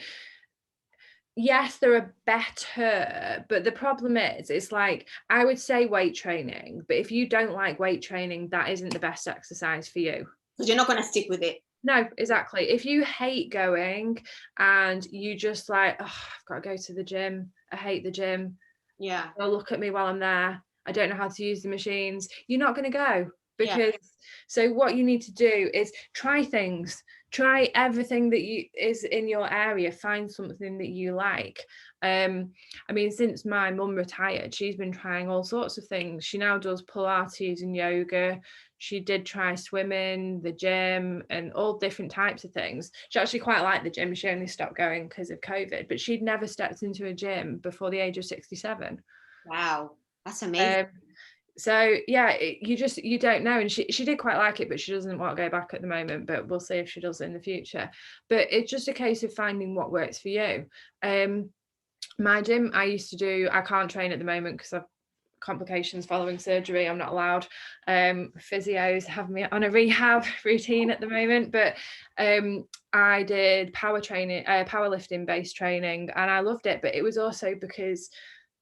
yes, there are better, but the problem is, it's like, I would say weight training, but if you don't like weight training, that isn't the best exercise for you. Because you're not going to stick with it. No, exactly. If you hate going and you just like, oh, I've got to go to the gym, I hate the gym. Yeah. They'll look at me while I'm there. I don't know how to use the machines. You're not going to go. Because so what you need to do is try things, try everything that is in your area, find something that you like. I mean, since my mum retired, she's been trying all sorts of things. She now does Pilates and yoga. She did try swimming, the gym, and all different types of things. She actually quite liked the gym. She only stopped going because of COVID, but she'd never stepped into a gym before the age of 67. Wow, that's amazing. So yeah, you don't know. And she did quite like it, but she doesn't want to go back at the moment, but we'll see if she does in the future. But it's just a case of finding what works for you. My gym, I can't train at the moment because I've complications following surgery. I'm not allowed. Physios have me on a rehab routine at the moment, but I did powerlifting based training, and I loved it. But it was also because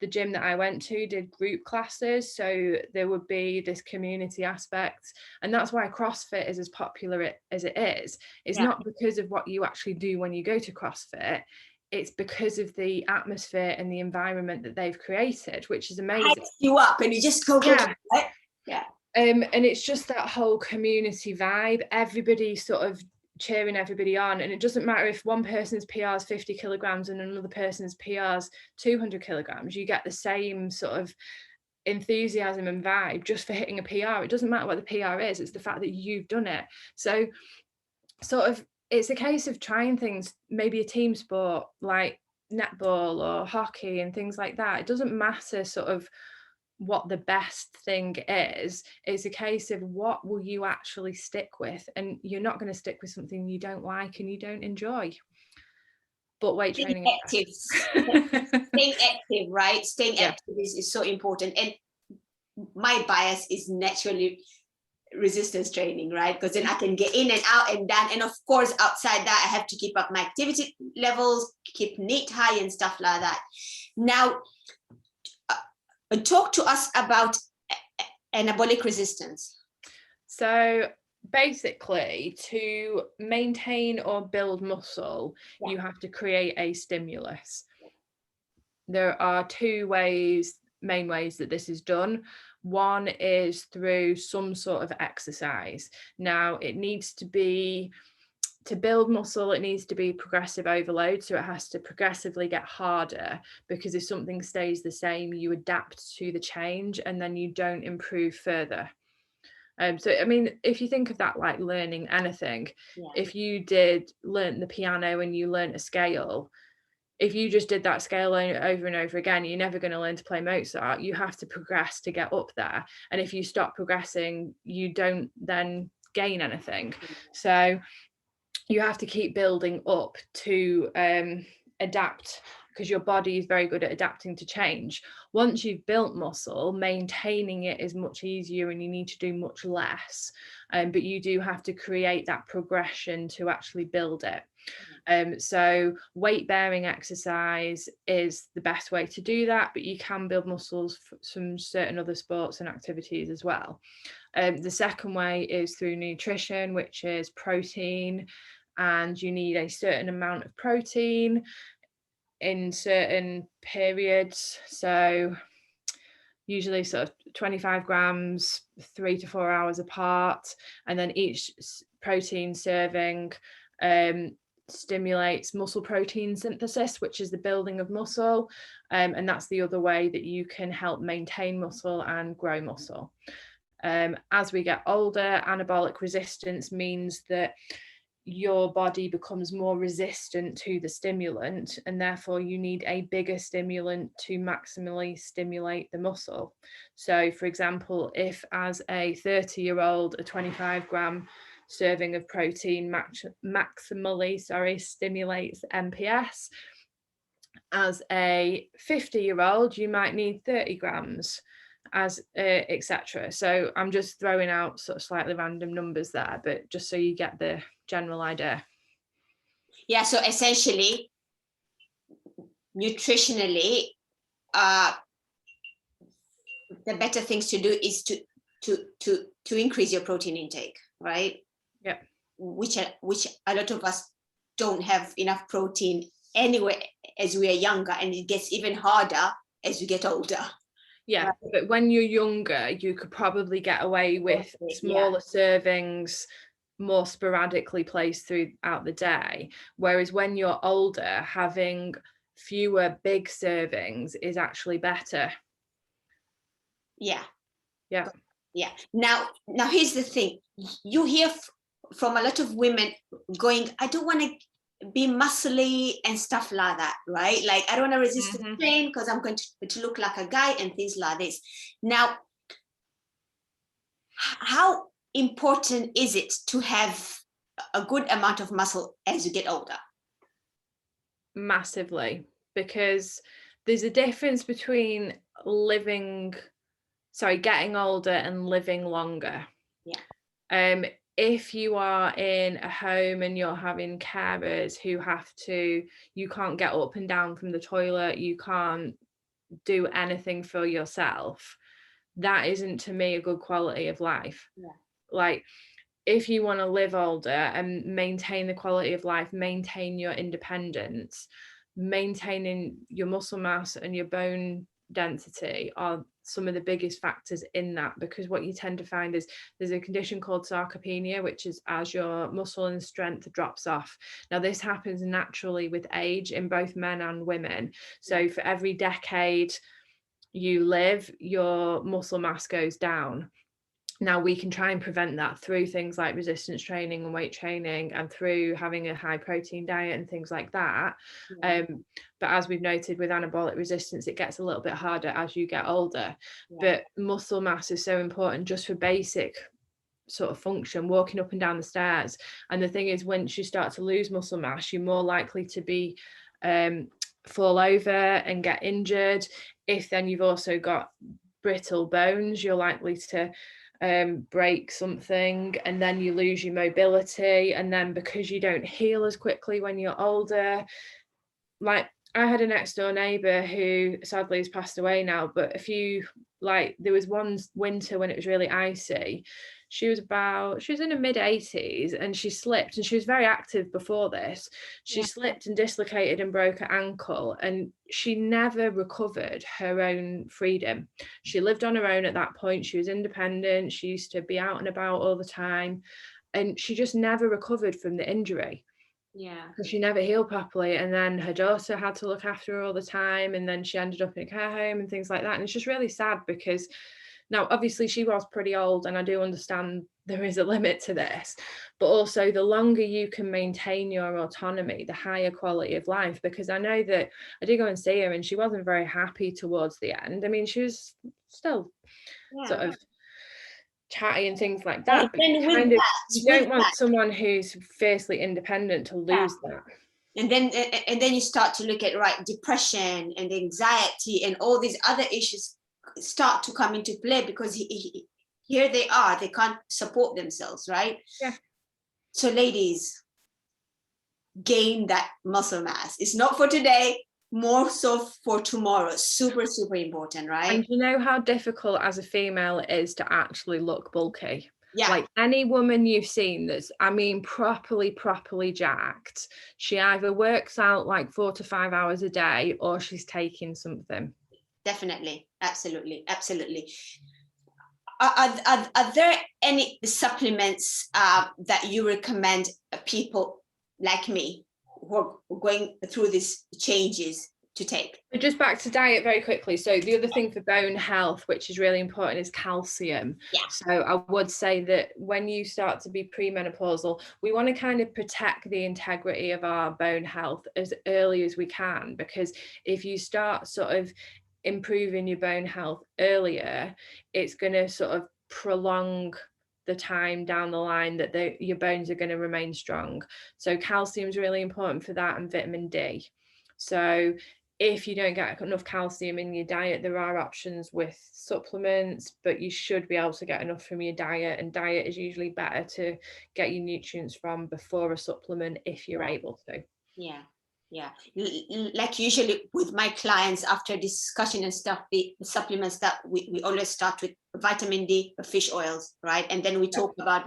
the gym that I went to did group classes, so there would be this community aspect, and that's why CrossFit is as popular as it is. It's not because of what you actually do when you go to CrossFit. It's because of the atmosphere and the environment that they've created, which is amazing. Hypes you up and you just go, right? Yeah. And it's just that whole community vibe. Everybody sort of cheering everybody on, and it doesn't matter if one person's PR is 50 kilograms and another person's PR is 200 kilograms. You get the same sort of enthusiasm and vibe just for hitting a PR. It doesn't matter what the PR is, it's the fact that you've done it. So sort of it's a case of trying things, maybe a team sport like netball or hockey and things like that. It doesn't matter sort of what the best thing is. It's a case of what will you actually stick with, and you're not going to stick with something you don't like and you don't enjoy. But weight training active. Staying active, right? Staying active is so important. And my bias is naturally resistance training, right? Because then I can get in and out and down, and of course outside that I have to keep up my activity levels, keep NEAT high and stuff like that. Now, talk to us about anabolic resistance. So basically, to maintain or build muscle, you have to create a stimulus. There are two main ways that this is done. One is through some sort of exercise. Now, it needs to be, to build muscle, it needs to be progressive overload. So it has to progressively get harder, because if something stays the same, you adapt to the change and then you don't improve further. So, I mean, if you think of that like learning anything, if you learn the piano and you learn a scale, if you just did that scale over and over again, you're never going to learn to play Mozart. You have to progress to get up there. And if you stop progressing, you don't then gain anything. So you have to keep building up to adapt, because your body is very good at adapting to change. Once you've built muscle, maintaining it is much easier and you need to do much less. But you do have to create that progression to actually build it. So weight bearing exercise is the best way to do that, but you can build muscles from certain other sports and activities as well. The second way is through nutrition, which is protein, and you need a certain amount of protein in certain periods. So usually sort of 25 grams, 3 to 4 hours apart, and then each protein serving stimulates muscle protein synthesis, which is the building of muscle, and that's the other way that you can help maintain muscle and grow muscle. As we get older, anabolic resistance means that your body becomes more resistant to the stimulant, and therefore you need a bigger stimulant to maximally stimulate the muscle. So for example, if as a 30-year-old a 25-gram serving of protein maximally stimulates MPS, as a 50-year-old you might need 30 grams, as etc. So I'm just throwing out sort of slightly random numbers there, but just so you get the general idea. Yeah, so essentially, nutritionally, the better things to do is to increase your protein intake, right? Yeah. Which a lot of us don't have enough protein anyway as we are younger, and it gets even harder as we get older. Yeah, right. But when you're younger, you could probably get away with smaller servings, more sporadically placed throughout the day. Whereas when you're older, having fewer big servings is actually better. Yeah. Yeah. Yeah. Now here's the thing. You hear from a lot of women going, I don't want to be muscly and stuff like that, right? Like, I don't want to resist the pain because I'm going to look like a guy and things like this. Now, how important is it to have a good amount of muscle as you get older? Massively, because there's a difference between getting older and living longer. Yeah. If you are in a home and you're having carers who you can't get up and down from the toilet, you can't do anything for yourself, that isn't to me a good quality of life. Yeah. Like, if you want to live older and maintain the quality of life, maintain your independence, maintaining your muscle mass and your bone density are some of the biggest factors in that, because what you tend to find is there's a condition called sarcopenia, which is as your muscle and strength drops off. Now, this happens naturally with age in both men and women. So for every decade you live, your muscle mass goes down. Now, we can try and prevent that through things like resistance training and weight training, and through having a high protein diet and things like that. But as we've noted with anabolic resistance, it gets a little bit harder as you get older. But muscle mass is so important just for basic sort of function, walking up and down the stairs. And the thing is, once you start to lose muscle mass, you're more likely to be fall over and get injured. If then you've also got brittle bones, you're likely to break something, and then you lose your mobility. And then because you don't heal as quickly when you're older, like I had a next door neighbour who sadly has passed away now, but there was one winter when it was really icy. She was in her mid-80s, and she slipped, and she was very active before this. She slipped and dislocated and broke her ankle, and she never recovered her own freedom. She lived on her own at that point. She was independent. She used to be out and about all the time, and she just never recovered from the injury. Yeah. Because she never healed properly, and then her daughter had to look after her all the time, and then she ended up in a care home and things like that. And it's just really sad, because now obviously she was pretty old, and I do understand there is a limit to this, but also the longer you can maintain your autonomy, the higher quality of life. Because I know that I did go and see her, and she wasn't very happy towards the end. I mean, she was still sort of chatty and things like that, but you don't want someone who's fiercely independent to lose that. And then you start to look at depression and anxiety and all these other issues start to come into play, because here they are, they can't support themselves, right? Yeah. So ladies, gain that muscle mass. It's not for today, more so for tomorrow. Super, super important, right? And you know how difficult as a female it is to actually look bulky? Yeah. Like any woman you've seen that's, I mean, properly jacked, she either works out like 4 to 5 hours a day, or she's taking something. Definitely. Absolutely. Are there any supplements that you recommend people like me who are going through these changes to take? Just back to diet very quickly. So the other thing for bone health, which is really important, is calcium. Yeah. So I would say that when you start to be premenopausal, we want to kind of protect the integrity of our bone health as early as we can, because if you start sort of improving your bone health earlier, it's going to sort of prolong the time down the line that your bones are going to remain strong. So calcium is really important for that, and vitamin D. So if you don't get enough calcium in your diet, there are options with supplements, but you should be able to get enough from your diet, and diet is usually better to get your nutrients from before a supplement if you're able to. Yeah. Like usually with my clients, after discussion and stuff, the supplements that we always start with vitamin D, fish oils, right? And then we talk about,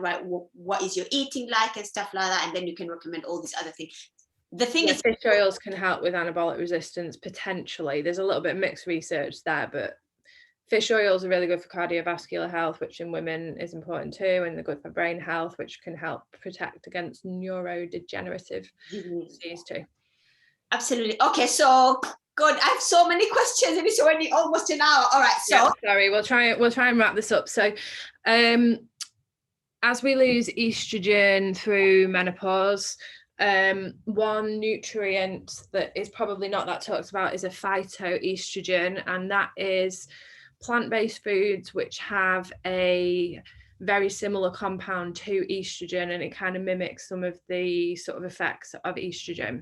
what is your eating like and stuff like that. And then you can recommend all these other things. The thing is, fish oils can help with anabolic resistance potentially. There's a little bit of mixed research there, but fish oils are really good for cardiovascular health, which in women is important too, and they're good for brain health, which can help protect against neurodegenerative disease too. Absolutely. Okay, so good. I have so many questions, and it's already almost an hour. All right, so sorry, we'll try and wrap this up. So as we lose estrogen through menopause, one nutrient that is probably not that talked about is a phytoestrogen, and that is plant-based foods which have a very similar compound to estrogen, and it kind of mimics some of the sort of effects of estrogen.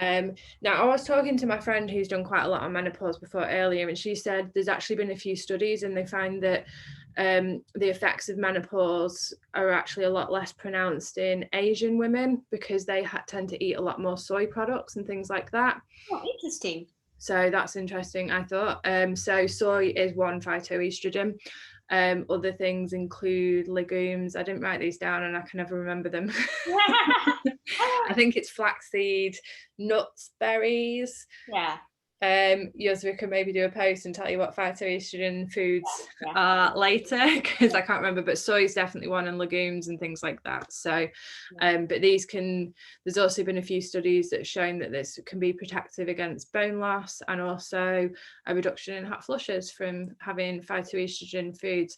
Now I was talking to my friend who's done quite a lot on menopause before earlier, and she said there's actually been a few studies, and they find that the effects of menopause are actually a lot less pronounced in Asian women, because they tend to eat a lot more soy products and things like that. Oh, interesting. So that's interesting, I thought. So soy is one phytoestrogen. Other things include legumes. I didn't write these down and I can never remember them. I think it's flaxseed, nuts, berries. Yeah. Yusra can maybe do a post and tell you what phytoestrogen foods are later, because I can't remember, but soy is definitely one, and legumes and things like that. So but there's also been a few studies that have shown that this can be protective against bone loss, and also a reduction in hot flushes from having phytoestrogen foods.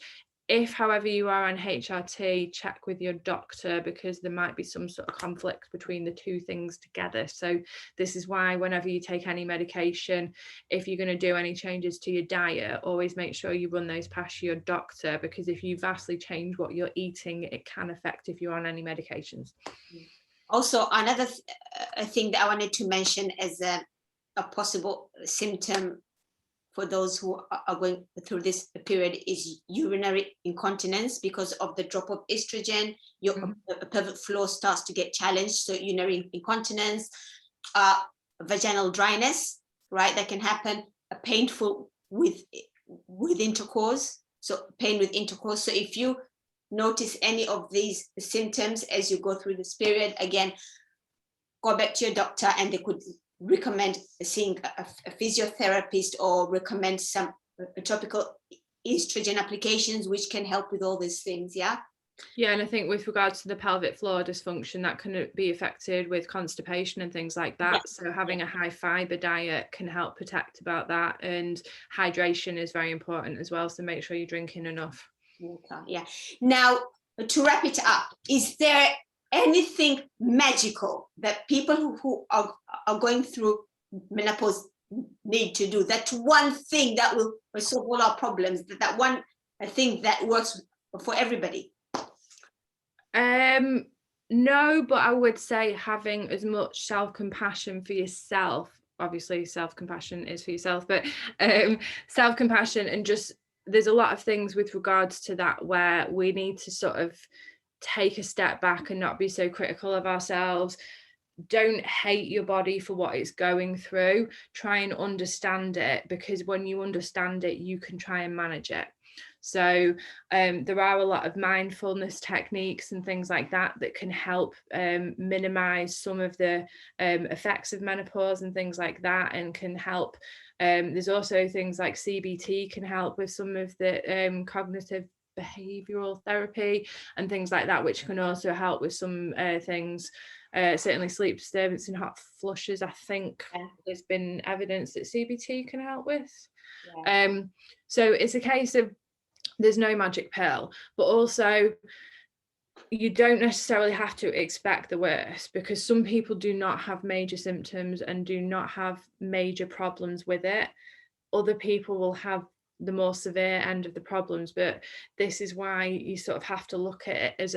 If, however, you are on HRT, check with your doctor, because there might be some sort of conflict between the two things together. So this is why whenever you take any medication, if you're going to do any changes to your diet, always make sure you run those past your doctor, because if you vastly change what you're eating, it can affect if you're on any medications. Also, another thing that I wanted to mention as a possible symptom for those who are going through this period is urinary incontinence. Because of the drop of estrogen, your pelvic floor starts to get challenged. So urinary incontinence, vaginal dryness, right? That can happen, painful with intercourse, so pain with intercourse. So if you notice any of these symptoms as you go through this period, again, go back to your doctor, and they could recommend seeing a physiotherapist, or recommend some topical estrogen applications which can help with all these things. Yeah, and I think with regards to the pelvic floor dysfunction, that can be affected with constipation and things like that. Yes. So having a high fiber diet can help protect about that, and hydration is very important as well, so make sure you're drinking enough. Yeah. Now, to wrap it up, is there anything magical that people who are going through menopause need to do? That one thing that will solve all our problems, that one thing that works for everybody? No, but I would say having as much self-compassion for yourself. Obviously self-compassion is for yourself, but self-compassion, and just there's a lot of things with regards to that where we need to sort of take a step back and not be so critical of ourselves. Don't hate your body for what it's going through. Try and understand it, because when you understand it, you can try and manage it. So there are a lot of mindfulness techniques and things like that that can help minimize some of the effects of menopause and things like that, and can help. There's also things like CBT can help with some of the cognitive behavioral therapy and things like that, which can also help with some things. Certainly sleep disturbance and hot flushes, I think there's been evidence that CBT can help with. So it's a case of there's no magic pill, but also you don't necessarily have to expect the worst, because some people do not have major symptoms and do not have major problems with it. Other people will have the more severe end of the problems, but this is why you sort of have to look at it as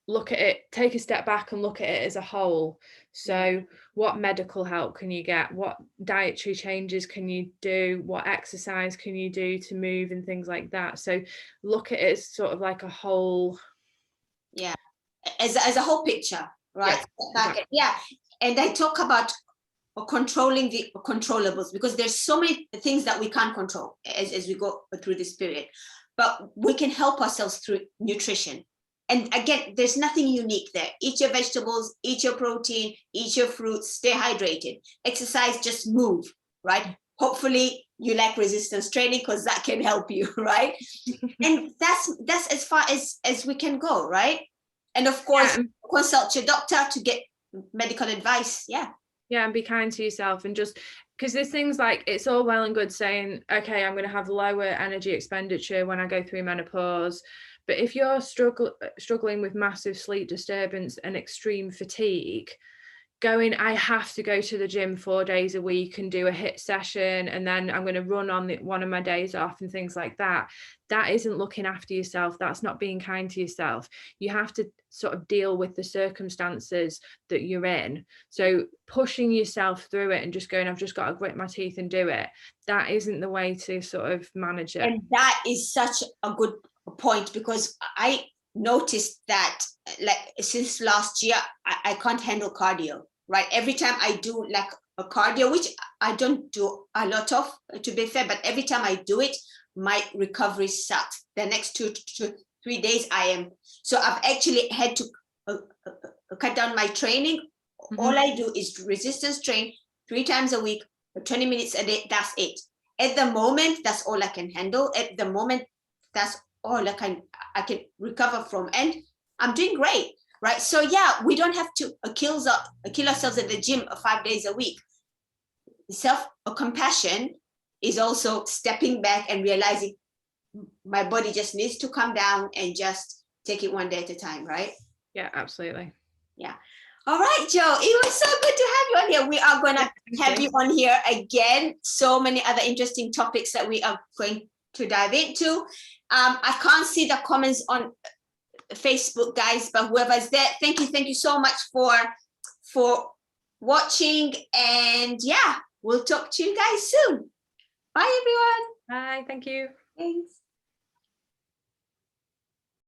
look at it, take a step back and look at it as a whole. So what medical help can you get? What dietary changes can you do? What exercise can you do to move and things like that? So look at it as sort of like a whole. Yeah, as a whole picture, right? Yeah, and I talk about controlling the controllables, because there's so many things that we can't control as we go through this period, but we can help ourselves through nutrition. And again, there's nothing unique there. Eat your vegetables, eat your protein, eat your fruits, stay hydrated, exercise, just move, right? Hopefully you like resistance training, because that can help you, right? And that's as far as we can go, right? And of course, consult your doctor to get medical advice. Yeah, and be kind to yourself, and just because there's things like, it's all well and good saying, okay, I'm going to have lower energy expenditure when I go through menopause. But if you're struggling with massive sleep disturbance and extreme fatigue, I have to go to the gym 4 days a week and do a HIIT session, and then I'm going to run on one of my days off and things like that. That isn't looking after yourself. That's not being kind to yourself. You have to sort of deal with the circumstances that you're in. So pushing yourself through it and just going, I've just got to grit my teeth and do it, that isn't the way to sort of manage it. And that is such a good point, because I noticed that, like, since last year, I can't handle cardio, right? Every time I do like a cardio, which I don't do a lot of, to be fair, but every time I do it, my recovery sucks. The next 2 to 3 days so I've actually had to cut down my training. All I do is resistance train 3 times a week, 20 minutes a day. That's it. At the moment, that's all I can handle. At the moment, that's all I can recover from, and I'm doing great, right? So yeah, we don't have to kill ourselves at the gym 5 days a week. Self-compassion is also stepping back and realizing my body just needs to calm down and just take it one day at a time, right? Yeah, absolutely. Yeah. All right, Joe, it was so good to have you on here. We are going to have you on here again. So many other interesting topics that we are going to dive into. I can't see the comments on Facebook, guys, but whoever's there, thank you so much for watching. And yeah, we'll talk to you guys soon. Bye, everyone. Bye. Thank you. Thanks.